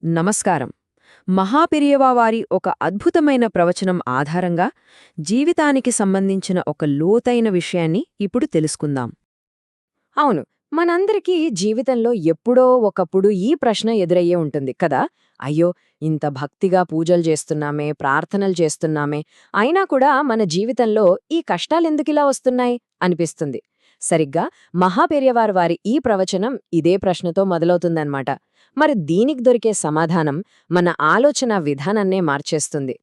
నమస్కారం. మహాపెరియవావారి ఒక అద్భుతమైన ప్రవచనం ఆధారంగా జీవితానికి సంబంధించిన ఒక లోతైన విషయాన్ని ఇప్పుడు తెలుసుకుందాం. అవును. మనందరికీ జీవితంలో ఎప్పుడో ఒకప్పుడు ఈ ప్రశ్న ఎదురయ్యే ఉంటుంది కదా. అయ్యో, ఇంత భక్తిగా పూజలు చేస్తున్నామే, ప్రార్థనలు చేస్తున్నామే, అయినా కూడా మన జీవితంలో ఈ కష్టాలెందుకిలా వస్తున్నాయి అనిపిస్తుంది. సరిగ్గా మహాపెరియవారు వారి ఈ ప్రవచనం ఇదే ప్రశ్నతో మొదలవుతుందన్నమాట. మరి దీనికి దొరికే సమాధానం మన ఆలోచన విధానాన్నే మార్చేస్తుంది.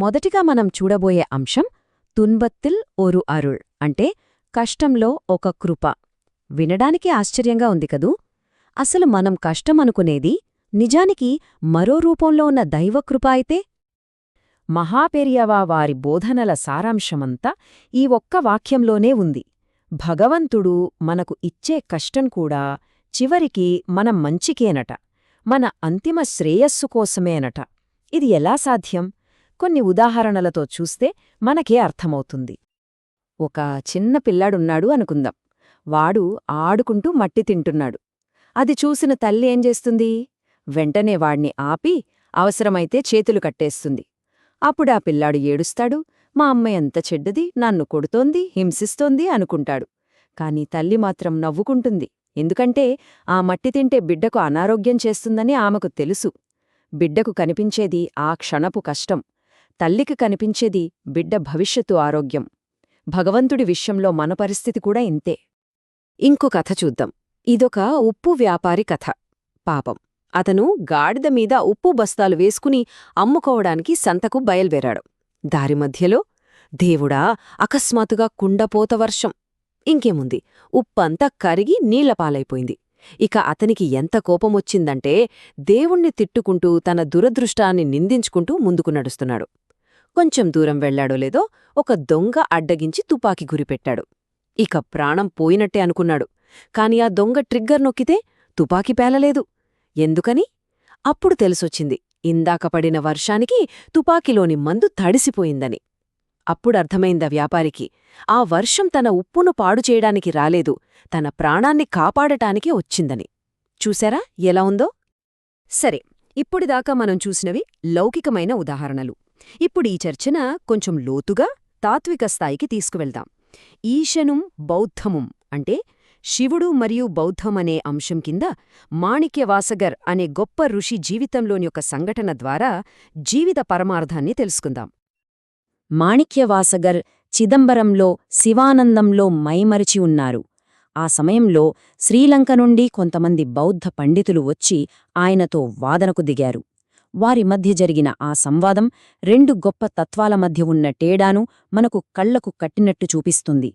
మొదటిగా మనం చూడబోయే అంశం తున్బత్తిల్ ఒరు అరుళ్ అంటే కష్టంలో ఒక కృప. వినడానికి ఆశ్చర్యంగా ఉంది కదూ. అసలు మనం కష్టమనుకునేది నిజానికి మరో రూపంలో ఉన్న దైవకృప అయితే? మహాపెరియవా వారి బోధనల సారాంశమంతా ఈ ఒక్క వాక్యంలోనే ఉంది. భగవంతుడు మనకు ఇచ్చే కష్టం కూడా చివరికి మన మంచికేనట, మన అంతిమ శ్రేయస్సు కోసమేనట. ఇది ఎలా సాధ్యం? కొన్ని ఉదాహరణలతో చూస్తే మనకే అర్థమవుతుంది. ఒక చిన్న పిల్లాడున్నాడు అనుకుందాం. వాడు ఆడుకుంటూ మట్టి తింటున్నాడు. అది చూసిన తల్లి ఏం చేస్తుంది? వెంటనే వాణ్ణి ఆపి అవసరమైతే చేతులు కట్టేస్తుంది. అప్పుడా పిల్లాడు ఏడుస్తాడు. మా అమ్మ ఎంత చెడ్డది, నన్ను కొడుతోంది, హింసిస్తోంది అనుకుంటాడు. కాని తల్లి మాత్రం నవ్వుకుంటుంది. ఎందుకంటే ఆ మట్టి తింటే బిడ్డకు అనారోగ్యం చేస్తుందని ఆమెకు తెలుసు. బిడ్డకు కనిపించేది ఆ క్షణపు కష్టం, తల్లికి కనిపించేది బిడ్డ భవిష్యత్తు ఆరోగ్యం. భగవంతుడి విషయంలో మన పరిస్థితి కూడా ఇంతే. ఇంకో కథ చూద్దాం. ఇదొక ఉప్పు వ్యాపారి కథ. పాపం, అతను గాడిద మీద ఉప్పు బస్తాలు వేసుకుని అమ్ముకోవడానికి సంతకు బయల్వెరాడు. దారి మధ్యలో దేవుడా, అకస్మాత్తుగా కుండపోత వర్షం. ఇంకేముంది, ఉప్పంతా కరిగి నీళ్లపాలైపోయింది. ఇక అతనికి ఎంత కోపమొచ్చిందంటే దేవుణ్ణి తిట్టుకుంటూ తన దురదృష్టాన్ని నిందించుకుంటూ ముందుకు నడుస్తున్నాడు. కొంచెం దూరం వెళ్లాడో లేదో ఒక దొంగ అడ్డగించి తుపాకీ గురిపెట్టాడు. ఇక ప్రాణం పోయినట్టే అనుకున్నాడు. కాని ఆ దొంగ ట్రిగ్గర్ నొక్కితే తుపాకీ పేలలేదు. ఎందుకని? అప్పుడు తెలిసొచ్చింది, ఇందాక పడిన వర్షానికి తుపాకీలోని మందు తడిసిపోయిందని. అప్పుడర్థమైందా వ్యాపారికి, ఆ వర్షం తన ఉప్పును పాడుచేయడానికి రాలేదు, తన ప్రాణాన్ని కాపాడటానికే వచ్చిందని. చూశారా ఎలా ఉందో? సరే, ఇప్పుడిదాకా మనం చూసినవి లౌకికమైన ఉదాహరణలు. ఇప్పుడు ఈ చర్చన కొంచెం లోతుగా తాత్విక స్థాయికి తీసుకువెళ్దాం. ఈశనుం బౌద్ధముం అంటే శివుడు మరియు బౌద్ధం అనే అంశం కింద మాణిక్యవాసగర్ అనే గొప్ప ఋషి జీవితంలోని ఒక సంఘటన ద్వారా జీవిత పరమార్థాన్ని తెలుసుకుందాం. మాణిక్యవాసగర్ చిదంబరంలో శివానందంలో మైమరిచి ఉన్నారు. ఆ సమయంలో శ్రీలంక నుండి కొంతమంది బౌద్ధ పండితులు వచ్చి ఆయనతో వాదనకు దిగారు. వారి మధ్య జరిగిన ఆ సంవాదం రెండు గొప్ప తత్వాల మధ్య ఉన్న తేడాను మనకు కళ్లకు కట్టినట్టు చూపిస్తుంది.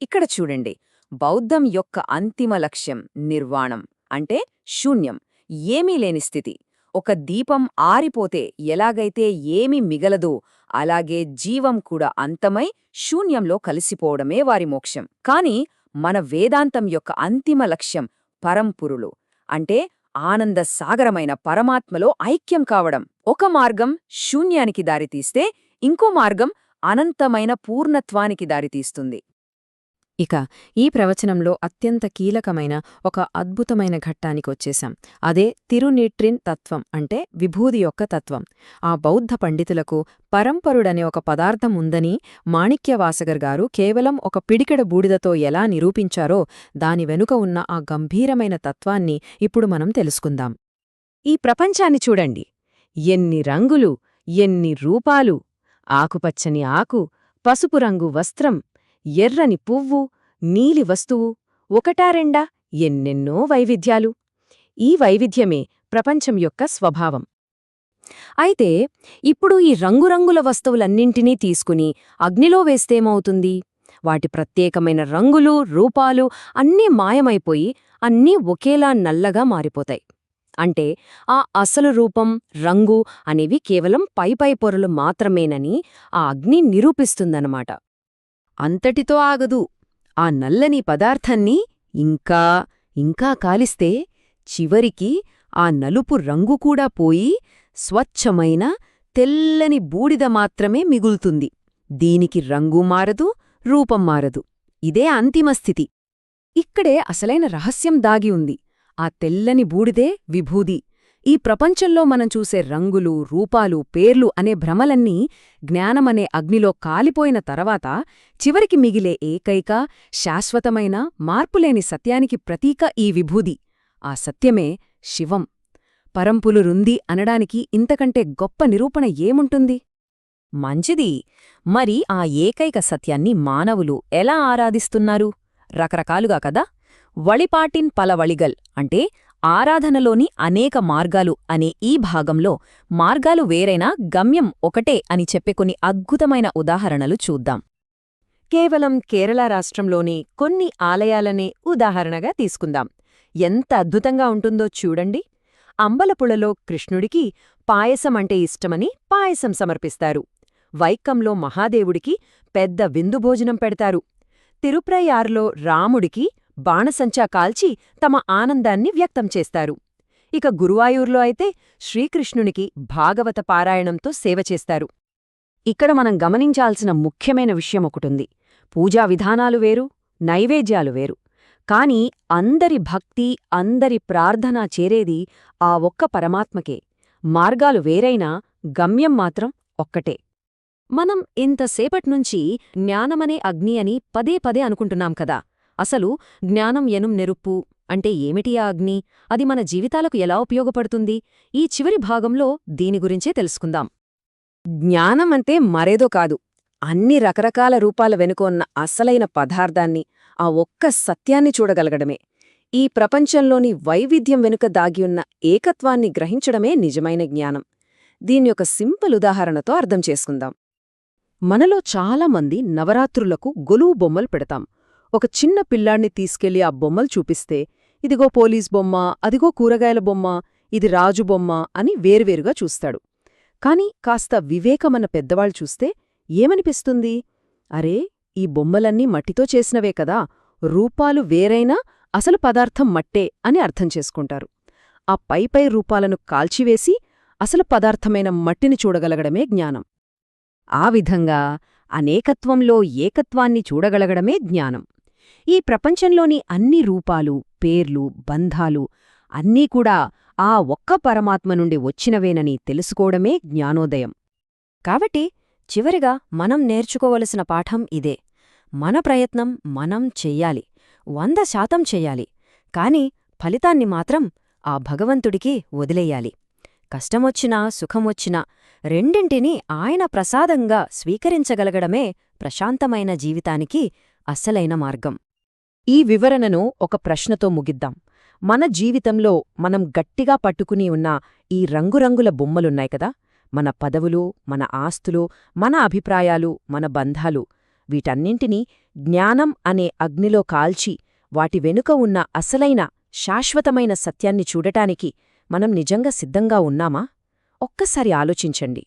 ఇక్కడ చూడండి, బౌద్ధం యొక్క అంతిమ లక్ష్యం నిర్వాణం అంటే శూన్యం, ఏమీ లేని స్థితి. ఒక దీపం ఆరిపోతే ఎలాగైతే ఏమీ మిగలదో అలాగే జీవం కూడా అంతమై శూన్యంలో కలిసిపోవడమే వారి మోక్షం. కాని మన వేదాంతం యొక్క అంతిమ లక్ష్యం పరంపురులు అంటే ఆనంద సాగరమైన పరమాత్మలో ఐక్యం కావడం. ఒక మార్గం శూన్యానికి దారితీస్తే ఇంకో మార్గం అనంతమైన పూర్ణత్వానికి దారితీస్తుంది. ఇక ఈ ప్రవచనంలో అత్యంత కీలకమైన ఒక అద్భుతమైన ఘట్టానికొచ్చేశాం. అదే తిరునీట్రిన్ తత్వం అంటే విభూది యొక్క తత్వం. ఆ బౌద్ధ పండితులకు పరంపరుడనే ఒక పదార్థం ఉందని మాణిక్యవాసగర్ గారు కేవలం ఒక పిడికెడ బూడిదతో ఎలా నిరూపించారో దాని వెనుక ఉన్న ఆ గంభీరమైన తత్వాన్ని ఇప్పుడు మనం తెలుసుకుందాం. ఈ ప్రపంచాన్ని చూడండి, ఎన్ని రంగులు, ఎన్ని రూపాలు! ఆకుపచ్చని ఆకు, పసుపు రంగు వస్త్రం, ఎర్రని పువ్వు, నీలి వస్తువు, ఒకటా రెండా, ఎన్నెన్నో వైవిధ్యాలు. ఈ వైవిధ్యమే ప్రపంచం యొక్క స్వభావం. అయితే ఇప్పుడు ఈ రంగురంగుల వస్తువులన్నింటినీ తీసుకుని అగ్నిలో వేస్తేమవుతుంది? వాటి ప్రత్యేకమైన రంగులు, రూపాలు అన్నీ మాయమైపోయి అన్నీ ఒకేలా నల్లగా మారిపోతాయి. అంటే ఆ అసలు రూపం, రంగు అనేవి కేవలం పైపై పొరలు మాత్రమేనని ఆ అగ్ని నిరూపిస్తుందన్నమాట. అంతటితో ఆగదు. ఆ నల్లని పదార్థాన్ని ఇంకా ఇంకా కాలిస్తే చివరికి ఆ నలుపు రంగు కూడా పోయి స్వచ్ఛమైన తెల్లని బూడిద మాత్రమే మిగులుతుంది. దీనికి రంగు మారదు, రూపం మారదు. ఇదే అంతిమస్థితి. ఇక్కడే అసలైన రహస్యం దాగి ఉంది. ఆ తెల్లని బూడిదే విభూది. ఈ ప్రపంచంలో మనం చూసే రంగులు, రూపాలు, పేర్లు అనే భ్రమలన్నీ జ్ఞానమనే అగ్నిలో కాలిపోయిన తర్వాత చివరికి మిగిలే ఏకైక, శాశ్వతమైన, మార్పులేని సత్యానికి ప్రతీక ఈ విభూది. ఆ సత్యమే శివం. పరంపులురుంది అనడానికి ఇంతకంటే గొప్ప నిరూపణ ఏముంటుంది? మంచిది. మరి ఆ ఏకైక సత్యాన్ని మానవులు ఎలా ఆరాధిస్తున్నారు? రకరకాలుగా కదా. వళిపాటిన్ పల వళిగల్ అంటే ఆరాధనలోని అనేక మార్గాలు అనే ఈ భాగంలో మార్గాలు వేరైనా గమ్యం ఒకటే అని చెప్పే కొన్ని అద్భుతమైన ఉదాహరణలు చూద్దాం. కేవలం కేరళ రాష్ట్రంలోని కొన్ని ఆలయాలనే ఉదాహరణగా తీసుకుందాం. ఎంత అద్భుతంగా ఉంటుందో చూడండి. అంబలపుళలో కృష్ణుడికి పాయసమంటే ఇష్టమని పాయసం సమర్పిస్తారు. వైక్కంలో మహాదేవుడికి పెద్ద విందుభోజనం పెడతారు. తిరుప్రయార్లో రాముడికి బాణసంచా కాల్చి తమ ఆనందాన్ని వ్యక్తం చేస్తారు. ఇక గురువాయూర్లో అయితే శ్రీకృష్ణునికి భాగవత పారాయణంతో సేవ చేస్తారు. ఇక్కడ మనం గమనించాల్సిన ముఖ్యమైన విషయమొకటుంది. పూజా విధానాలు వేరు, నైవేద్యాలు వేరు. కాని అందరి భక్తి, అందరి ప్రార్థన చేరేది ఆ ఒక్క పరమాత్మకే. మార్గాలు వేరైనా గమ్యం మాత్రం ఒక్కటే. మనం ఇంతసేపట్నుంచి జ్ఞానమనే అగ్ని అని పదే పదే అనుకుంటున్నాం కదా. అసలు జ్ఞానం ఎనుం నెరుప్పు అంటే ఏమిటి ఆ అగ్ని? అది మన జీవితాలకు ఎలా ఉపయోగపడుతుంది? ఈ చివరి భాగంలో దీని గురించే తెలుసుకుందాం. జ్ఞానమంటే మరేదో కాదు, అన్ని రకరకాల రూపాల వెనుక ఉన్న అసలైన పదార్థాన్ని, ఆ ఒక్క సత్యాన్ని చూడగలగడమే. ఈ ప్రపంచంలోని వైవిధ్యం వెనుక దాగియున్న ఏకత్వాన్ని గ్రహించడమే నిజమైన జ్ఞానం. దీన్ని ఒక సింపుల్ ఉదాహరణతో అర్థం చేసుకుందాం. మనలో చాలామంది నవరాత్రులకు గొలువు బొమ్మలు పెడతాం. ఒక చిన్న పిల్లాణ్ణి తీసుకెళ్లి ఆ బొమ్మలు చూపిస్తే, ఇదిగో పోలీస్ బొమ్మ, అదిగో కూరగాయల బొమ్మ, ఇది రాజు బొమ్మ అని వేర్వేరుగా చూస్తాడు. కాని కాస్త వివేకమన్న పెద్దవాళ్ళు చూస్తే ఏమనిపిస్తుంది? అరే, ఈ బొమ్మలన్నీ మట్టితో చేసినవే కదా, రూపాలు వేరైనా అసలు పదార్థం మట్టే అని అర్థం చేసుకుంటారు. ఆ పైపై రూపాలను కాల్చివేసి అసలు పదార్థమైన మట్టిని చూడగలగడమే జ్ఞానం. ఆ విధంగా అనేకత్వంలో ఏకత్వాన్ని చూడగలగడమే జ్ఞానం. ఈ ప్రపంచంలోని అన్ని రూపాలు, పేర్లు, బంధాలు అన్నీ కూడా ఆ ఒక్క పరమాత్మ నుండి వచ్చినవేనని తెలుసుకోవడమే జ్ఞానోదయం. కాబట్టి చివరిగా మనం నేర్చుకోవలసిన పాఠం ఇదే. మన ప్రయత్నం మనం చెయ్యాలి, 100% చెయ్యాలి. కాని ఫలితాన్ని మాత్రం ఆ భగవంతుడికి వదిలేయాలి. కష్టమొచ్చినా సుఖమొచ్చినా రెండింటినీ ఆయన ప్రసాదంగా స్వీకరించగలగడమే ప్రశాంతమైన జీవితానికి అస్సలైన మార్గం. ఈ వివరణను ఒక ప్రశ్నతో ముగిద్దాం. మన జీవితంలో మనం గట్టిగా పట్టుకుని ఉన్న ఈ రంగురంగుల బొమ్మలున్నాయి కదా, మన పదవులు, మన ఆస్తులు, మన అభిప్రాయాలు, మన బంధాలు, వీటన్నింటినీ జ్ఞానం అనే అగ్నిలో కాల్చి వాటి వెనుక ఉన్న అసలైన శాశ్వతమైన సత్యాన్ని చూడటానికి మనం నిజంగా సిద్ధంగా ఉన్నామా? ఒక్కసారి ఆలోచించండి.